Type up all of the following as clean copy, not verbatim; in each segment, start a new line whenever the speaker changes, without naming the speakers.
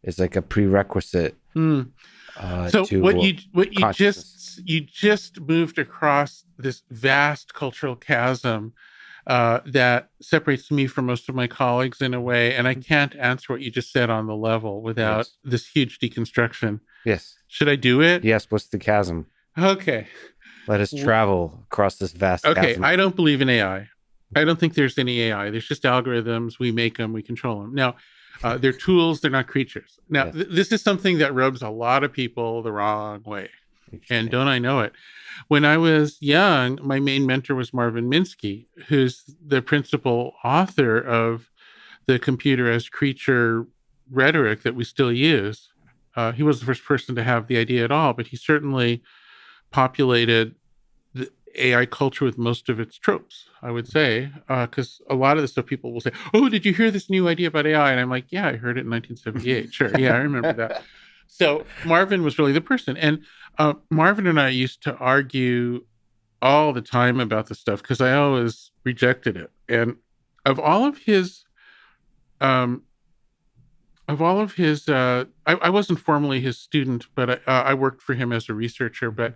is like a prerequisite
So
to
what
consciousness.
you just moved across this vast cultural chasm that separates me from most of my colleagues in a way, and I can't answer what you just said on the level without
Yes.
this huge deconstruction.
Yes.
Should I do it?
Yes. What's the chasm?
Okay.
Let us travel across this vast
Okay,
chasm.
I don't believe in AI. I don't think there's any AI. There's just algorithms. We make them, we control them. Now, they're tools, they're not creatures. Now,
Yes.
this is something that rubs a lot of people the wrong way. And
Interesting.
don't I know it? When I was young, my main mentor was Marvin Minsky, who's the principal author of the computer as creature rhetoric that we still use. He was the first person to have the idea at all, but he certainly populated the AI culture with most of its tropes, I would say, because a lot of the stuff people will say, "Oh, did you hear this new idea about AI?" And I'm like, "Yeah, I heard it in 1978. Sure, yeah, I remember that." So Marvin was really the person, and Marvin and I used to argue all the time about this stuff because I always rejected it. And of all of his, um, I wasn't formally his student, but I worked for him as a researcher. But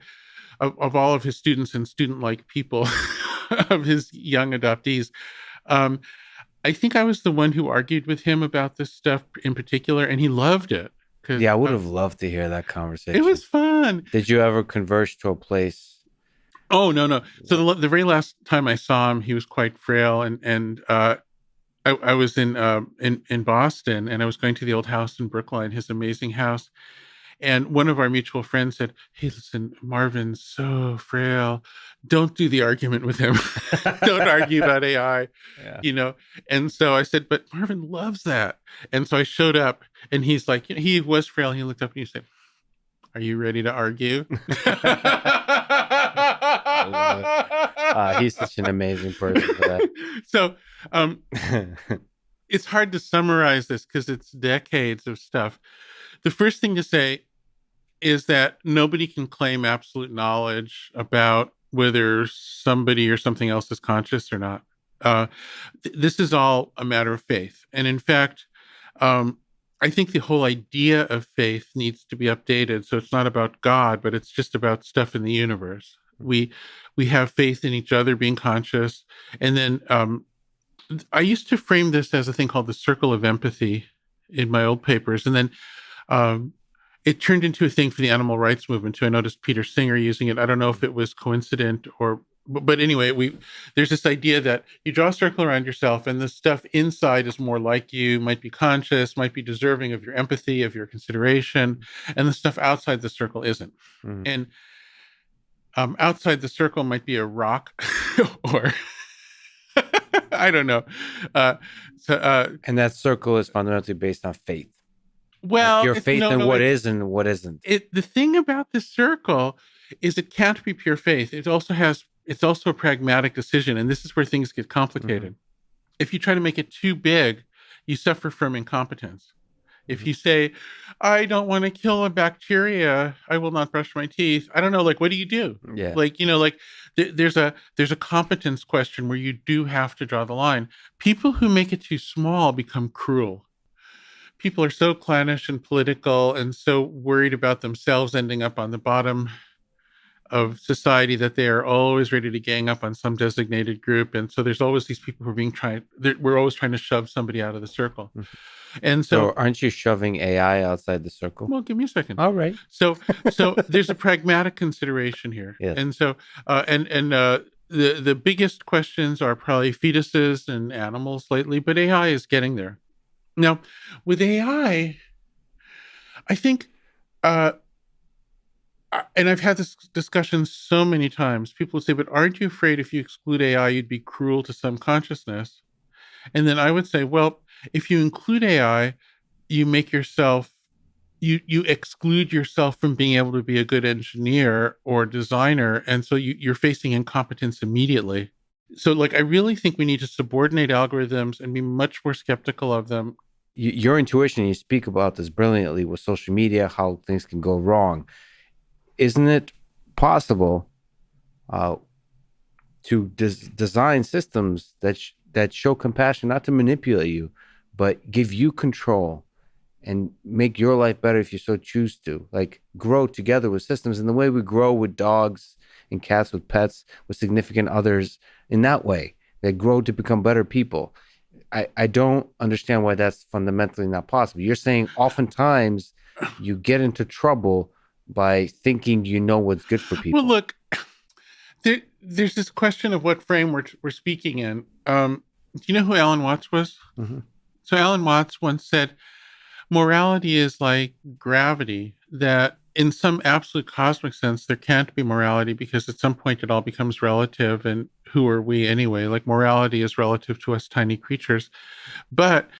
of all of his students and student-like people of his young adoptees, um, I think I was the one who argued with him about this stuff in particular, and he loved it because
Yeah, I would have loved to hear that
it
conversation.
was fun.
Did you ever converge to a place?
Oh, no. So the very last time I saw him, he was quite frail, and I was in Boston, and I was going to the old house in Brookline, his amazing house. And one of our mutual friends said, "Hey, listen, Marvin's so frail. Don't do the argument with him. Don't argue about AI,
Yeah.
you know." And so I said, "But Marvin loves that." And so I showed up, and he's like, he was frail. He looked up and he said, "Are you ready to argue?"
I love it. He's such an amazing person for that.
So it's hard to summarize this because it's decades of stuff. The first thing to say is that nobody can claim absolute knowledge about whether somebody or something else is conscious or not. This is all a matter of faith. And in fact, I think the whole idea of faith needs to be updated. So it's not about God, but it's just about stuff in the universe. We have faith in each other being conscious. And then I used to frame this as a thing called the circle of empathy in my old papers. And then it turned into a thing for the animal rights movement too. I noticed Peter Singer using it. I don't know if it was coincident but anyway, there's this idea that you draw a circle around yourself, and the stuff inside is more like you, might be conscious, might be deserving of your empathy, of your consideration, and the stuff outside the circle isn't.
Mm-hmm.
And outside the circle might be a rock, or I don't know.
And that circle is fundamentally based on faith.
Well,
like your faith in what is and what isn't.
The thing about the circle is it can't be pure faith. It's also a pragmatic decision, and this is where things get complicated. Mm-hmm. If you try to make it too big, you suffer from incompetence. If you say, "I don't want to kill a bacteria, I will not brush my teeth," I don't know, like, what do you do?
Yeah.
Like, there's a competence question where you do have to draw the line. People who make it too small become cruel. People are so clannish and political and so worried about themselves ending up on the bottom of society that they are always ready to gang up on some designated group. And so there's always these people who are we're always trying to shove somebody out of the circle. Mm-hmm. And so
aren't you shoving AI outside the circle?
Well, give me a second.
All right.
So there's a pragmatic consideration here. Yes. And so, the biggest questions are probably fetuses and animals lately, but AI is getting there. Now, with AI, I think, and I've had this discussion so many times, people say, "But aren't you afraid if you exclude AI, you'd be cruel to some consciousness?" And then I would say, well, if you include AI, you make yourself, you exclude yourself from being able to be a good engineer or designer. And so you're facing incompetence immediately. So, like, I really think we need to subordinate algorithms and be much more skeptical of them.
Your intuition, you speak about this brilliantly with social media, how things can go wrong. Isn't it possible to design systems that show compassion, not to manipulate you, but give you control and make your life better if you so choose to. Like grow together with systems, and the way we grow with dogs and cats, with pets, with significant others, in that way, they grow to become better people. I don't understand why that's fundamentally not possible. You're saying oftentimes you get into trouble by thinking you know what's good for
Well,
people.
look, there's this question of what frame we're speaking in. Do you know who Alan Watts was?
Mhm.
So Alan Watts once said, morality is like gravity, that in some absolute cosmic sense, there can't be morality because at some point it all becomes relative. And who are we anyway? Like morality is relative to us tiny creatures. But